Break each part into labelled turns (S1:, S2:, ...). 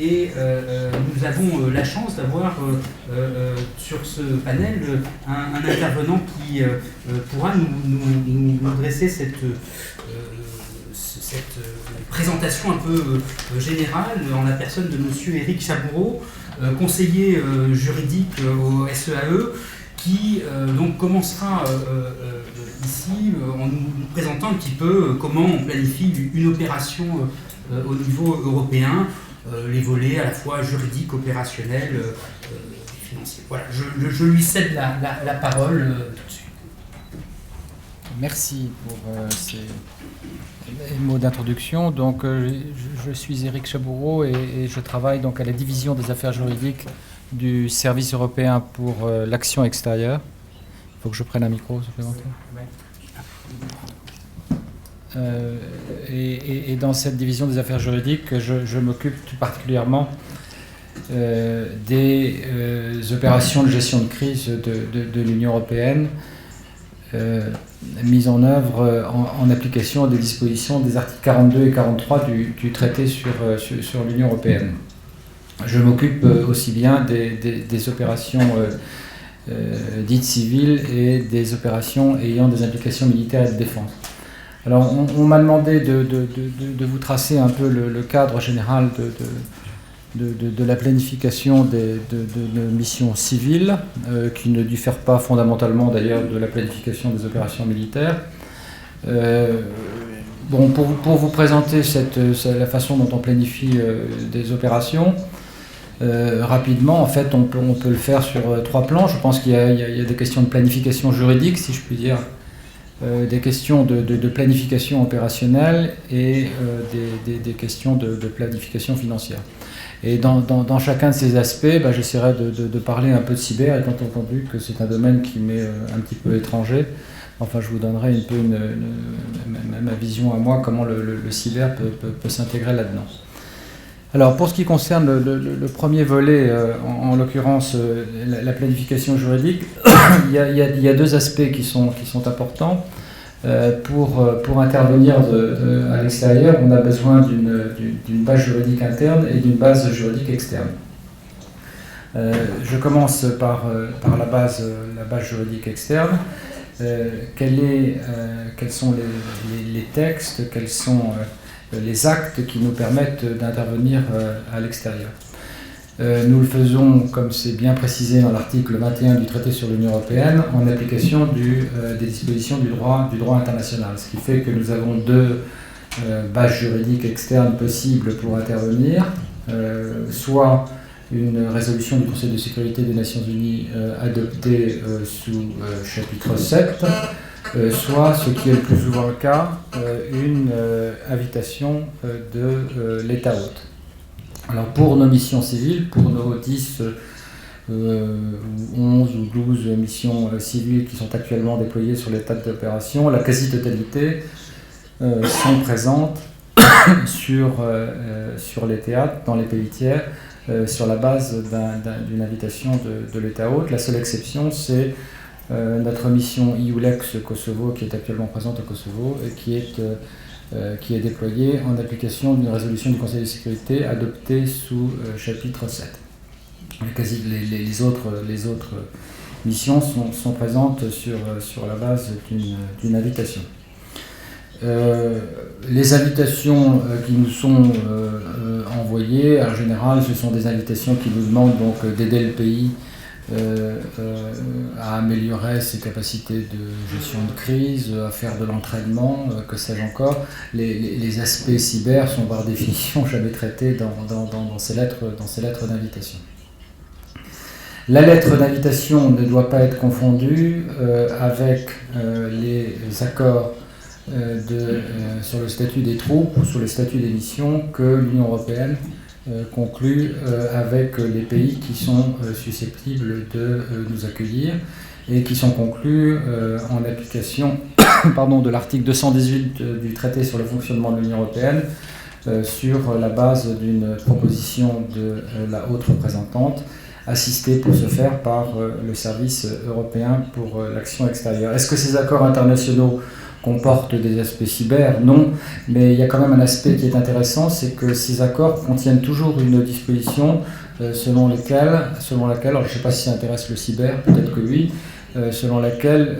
S1: Et nous avons la chance d'avoir sur ce panel un intervenant qui pourra nous dresser cette présentation un peu générale en la personne de monsieur Éric Chaboureau, conseiller juridique au SEAE, qui donc commencera ici en nous présentant un petit peu comment on planifie une opération au niveau européen, les volets à la fois juridiques, opérationnels et financiers. Voilà, je lui cède la parole tout de suite.
S2: Merci pour ces mots d'introduction. Donc, je suis Éric Chaboureau et je travaille donc à la division des affaires juridiques du service européen pour l'action extérieure. Il faut que je prenne un micro supplémentaire. Et dans cette division des affaires juridiques, je m'occupe tout particulièrement des opérations de gestion de crise de l'Union européenne, mise en œuvre en application des dispositions des articles 42 et 43 du traité sur l'Union européenne. Je m'occupe aussi bien des opérations dites civiles et des opérations ayant des implications militaires et de défense. Alors, on m'a demandé de vous tracer un peu le cadre général de la planification de missions civiles, qui ne diffère pas fondamentalement d'ailleurs de la planification des opérations militaires. Bon, pour vous présenter la façon dont on planifie des opérations, rapidement, en fait, on peut le faire sur 3 plans. Je pense qu'il y a des questions de planification juridique, si je puis dire, des questions de planification opérationnelle et des questions de planification financière. Et dans chacun de ces aspects, j'essaierai de parler un peu de cyber, étant entendu que c'est un domaine qui m'est un petit peu étranger. Enfin, je vous donnerai un peu ma vision à moi, comment le cyber peut s'intégrer là-dedans. Alors, pour ce qui concerne le premier volet, en l'occurrence la planification juridique, il y a 2 aspects qui sont importants. Pour intervenir à l'extérieur, on a besoin d'une base juridique interne et d'une base juridique externe. Je commence par la base juridique externe. Quels sont les textes, quels sont les actes qui nous permettent d'intervenir à l'extérieur. Nous le faisons, comme c'est bien précisé dans l'article 21 du traité sur l'Union européenne, en application des dispositions du droit international. Ce qui fait que nous avons 2 bases juridiques externes possibles pour intervenir, soit une résolution du Conseil de sécurité des Nations Unies adoptée sous chapitre 7, soit, ce qui est le plus souvent le cas, une invitation de l'État hôte. Alors pour nos missions civiles, pour nos 10, 11 ou 12 missions civiles qui sont actuellement déployées sur les théâtres d'opération, la quasi-totalité sont présentes sur les théâtres, dans les pays tiers, sur la base d'une invitation de l'État hôte. La seule exception, c'est notre mission EULEX Kosovo, qui est actuellement présente au Kosovo et qui est déployée en application d'une résolution du Conseil de sécurité adoptée sous chapitre 7. Les autres missions sont présentes sur la base d'une invitation. Les invitations qui nous sont envoyées, en général, ce sont des invitations qui nous demandent donc d'aider le pays à améliorer ses capacités de gestion de crise, à faire de l'entraînement, que sais-je encore. Les aspects cyber sont par définition jamais traités dans ces lettres d'invitation. La lettre d'invitation ne doit pas être confondue avec les accords sur le statut des troupes ou sur le statut des missions que l'Union européenne conclut avec les pays qui sont susceptibles de nous accueillir et qui sont conclus en application de l'article 218 du traité sur le fonctionnement de l'Union européenne sur la base d'une proposition de la haute représentante assistée pour ce faire par le service européen pour l'action extérieure. Est-ce que ces accords internationaux comportent des aspects cyber, non, mais il y a quand même un aspect qui est intéressant, c'est que ces accords contiennent toujours une disposition selon laquelle, alors je ne sais pas si ça intéresse le cyber, peut-être que oui, selon laquelle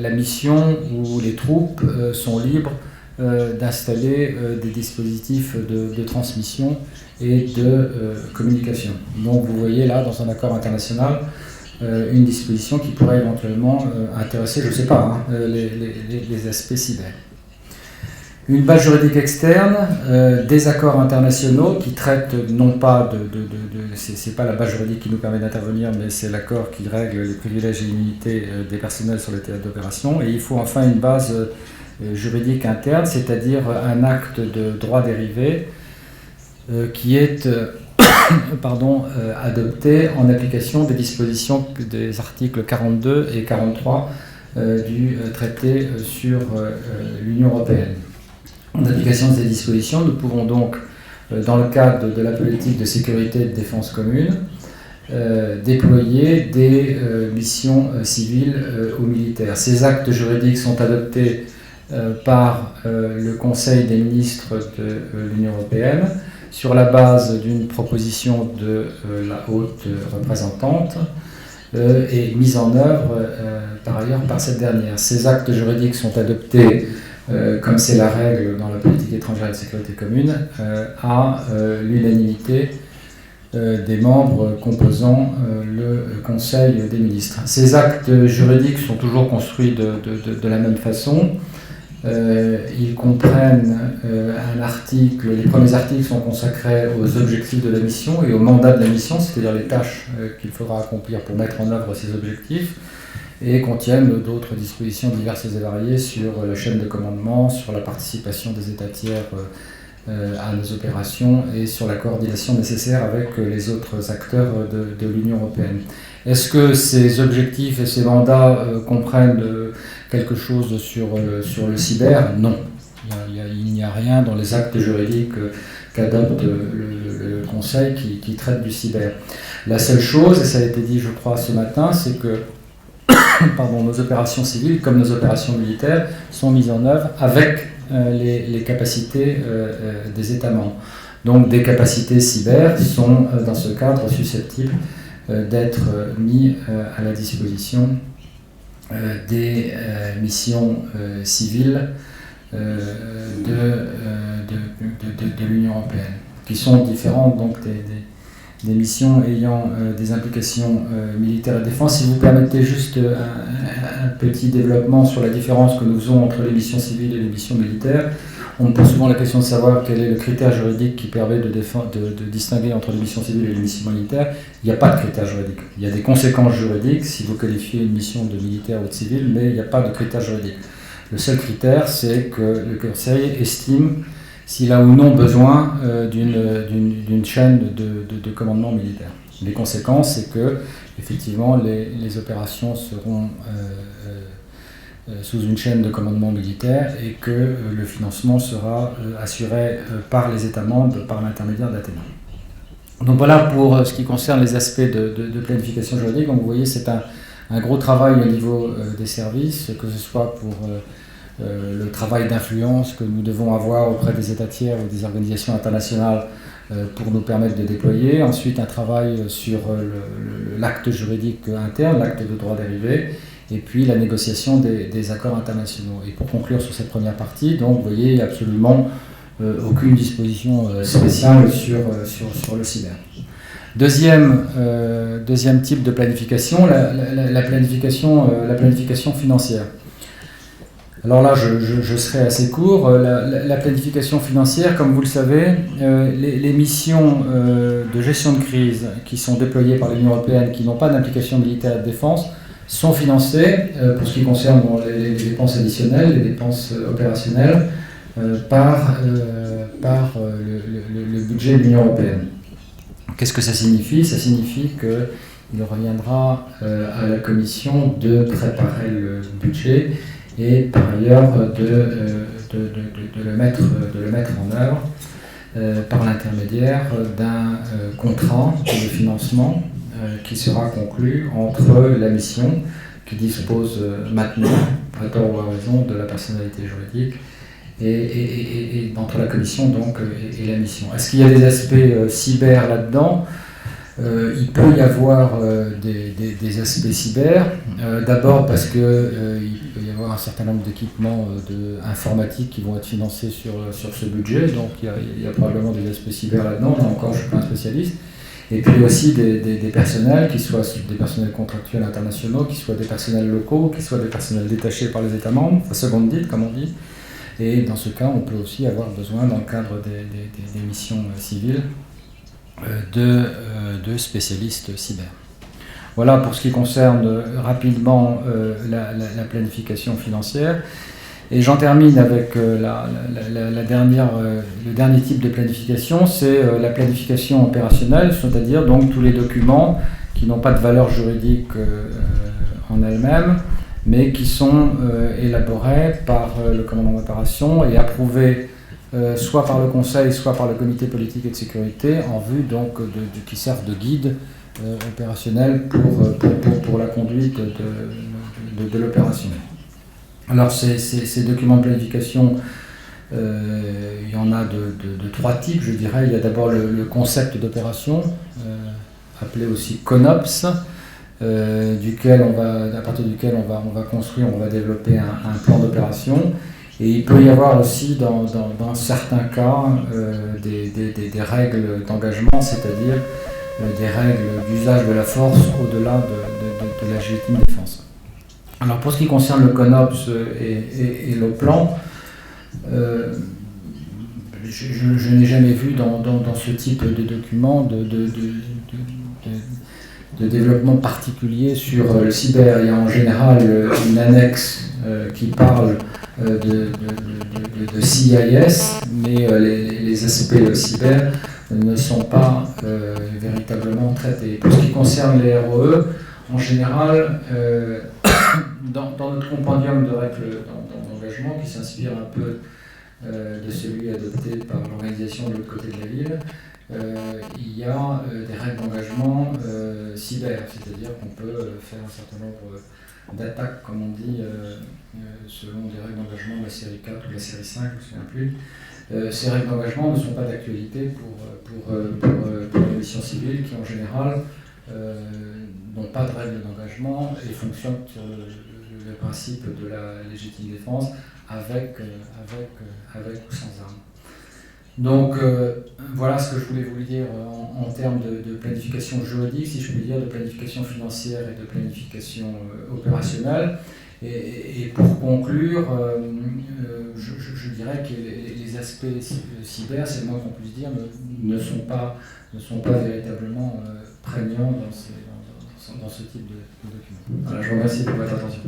S2: la mission ou les troupes sont libres d'installer des dispositifs de transmission et de communication. Donc vous voyez là, dans un accord international, une disposition qui pourrait éventuellement intéresser, je ne sais pas, les aspects cyber. Une base juridique externe, des accords internationaux qui traitent non pas c'est pas la base juridique qui nous permet d'intervenir, mais c'est l'accord qui règle les privilèges et immunités des personnels sur le théâtre d'opération. Et il faut enfin une base juridique interne, c'est-à-dire un acte de droit dérivé qui est adopté en application des dispositions des articles 42 et 43 du traité sur l'Union européenne. En application de ces dispositions, nous pouvons donc, dans le cadre de la politique de sécurité et de défense commune, déployer des missions civiles ou militaires. Ces actes juridiques sont adoptés par le Conseil des ministres de l'Union européenne sur la base d'une proposition de la haute représentante et mise en œuvre par ailleurs par cette dernière. Ces actes juridiques sont adoptés, comme c'est la règle dans la politique étrangère et de sécurité commune, à l'unanimité des membres composant le Conseil des ministres. Ces actes juridiques sont toujours construits de la même façon. Ils comprennent un article, les premiers articles sont consacrés aux objectifs de la mission et au mandat de la mission, c'est-à-dire les tâches qu'il faudra accomplir pour mettre en œuvre ces objectifs, et contiennent d'autres dispositions diverses et variées sur la chaîne de commandement, sur la participation des États tiers à nos opérations et sur la coordination nécessaire avec les autres acteurs de l'Union européenne. Est-ce que ces objectifs et ces mandats comprennent quelque chose sur le cyber? Non. Il n'y a rien dans les actes juridiques qu'adopte le Conseil qui traite du cyber. La seule chose, et ça a été dit je crois ce matin, c'est que nos opérations civiles comme nos opérations militaires sont mises en œuvre avec les capacités des États membres. Donc des capacités cyber sont dans ce cadre susceptibles d'être mis à la disposition des missions civiles de l'Union européenne, qui sont différentes donc des missions ayant des implications militaires et défense. Si vous permettez juste un petit développement sur la différence que nous faisons entre les missions civiles et les missions militaires, on me pose souvent la question de savoir quel est le critère juridique qui permet de distinguer entre les missions civiles et les missions militaires. Il n'y a pas de critère juridique. Il y a des conséquences juridiques si vous qualifiez une mission de militaire ou de civile, mais il n'y a pas de critère juridique. Le seul critère, c'est que le Conseil estime s'il a ou non besoin d'une chaîne de commandement militaire. Les conséquences, c'est que effectivement les opérations seront sous une chaîne de commandement militaire et que le financement sera assuré par les États membres par l'intermédiaire d'Athéna. Donc voilà pour ce qui concerne les aspects de planification juridique. Donc vous voyez, c'est un gros travail au niveau des services, que ce soit pour le travail d'influence que nous devons avoir auprès des États tiers ou des organisations internationales pour nous permettre de déployer. Ensuite, un travail sur l'acte juridique interne, l'acte de droit dérivé, et puis la négociation des accords internationaux. Et pour conclure sur cette première partie, donc vous voyez, il n'y a absolument aucune disposition spéciale sur le cyber. Deuxième type de planification, la planification financière. Alors là, je serai assez court. La planification financière, comme vous le savez, les missions de gestion de crise qui sont déployées par l'Union européenne, qui n'ont pas d'implication militaire et de défense, sont financées, pour ce qui concerne les dépenses additionnelles, les dépenses opérationnelles, par le budget de l'Union européenne. Qu'est-ce que ça signifie? Ça signifie qu'il reviendra à la Commission de préparer le budget et par ailleurs de le mettre en œuvre par l'intermédiaire d'un contrat de financement qui sera conclu entre la mission, qui dispose maintenant, à tort ou à raison, de la personnalité juridique, et entre la commission donc, et la mission. Est-ce qu'il y a des aspects cyber là-dedans? Il peut y avoir des aspects cyber, d'abord parce qu'il peut y avoir un certain nombre d'équipements informatiques qui vont être financés sur ce budget, donc il y a probablement des aspects cyber là-dedans, là encore je ne suis pas un spécialiste. Et puis aussi des personnels, qui soient des personnels contractuels internationaux, qui soient des personnels locaux, qui soient des personnels détachés par les États membres, enfin seconde dite comme on dit. Et dans ce cas, on peut aussi avoir besoin, dans le cadre des missions civiles, de spécialistes cyber. Voilà pour ce qui concerne rapidement la planification financière. Et j'en termine avec le dernier type de planification, c'est la planification opérationnelle, c'est-à-dire donc tous les documents qui n'ont pas de valeur juridique en elles-mêmes, mais qui sont élaborés par le commandant d'opération et approuvés soit par le Conseil, soit par le Comité politique et de sécurité, en vue donc qui servent de guide opérationnel pour la conduite de l'opération. Alors ces documents de planification, il y en a de trois types, je dirais. Il y a d'abord le concept d'opération, appelé aussi CONOPS, à partir duquel on va construire, on va développer un plan d'opération. Et il peut y avoir aussi, dans certains cas, des règles d'engagement, c'est-à-dire des règles d'usage de la force au-delà de la légitime défense. Alors pour ce qui concerne le CONOPS et le plan, je n'ai jamais vu dans ce type de document de développement particulier sur le cyber. Il y a en général une annexe qui parle de CIS, mais les aspects cyber ne sont pas véritablement traités. Pour ce qui concerne les ROE, en général, dans notre compendium de règles d'engagement, qui s'inspire un peu de celui adopté par l'organisation de l'autre côté de la ville, il y a des règles d'engagement cyber, c'est-à-dire qu'on peut faire un certain nombre d'attaques, comme on dit, selon des règles d'engagement de la série 4 ou de la série 5, je ne me souviens plus. Ces règles d'engagement ne sont pas d'actualité pour les missions civiles qui, en général, n'ont pas de règles d'engagement et fonctionnent sur le principe de la légitime défense avec ou sans armes. Donc voilà ce que je voulais vous dire en termes de planification juridique, si je puis dire, de planification financière et de planification opérationnelle. Et pour conclure, je dirais que les aspects cyber, c'est le moins qu'on puisse dire, ne sont pas véritablement prégnants dans ce type de document. Voilà, je vous remercie pour votre attention.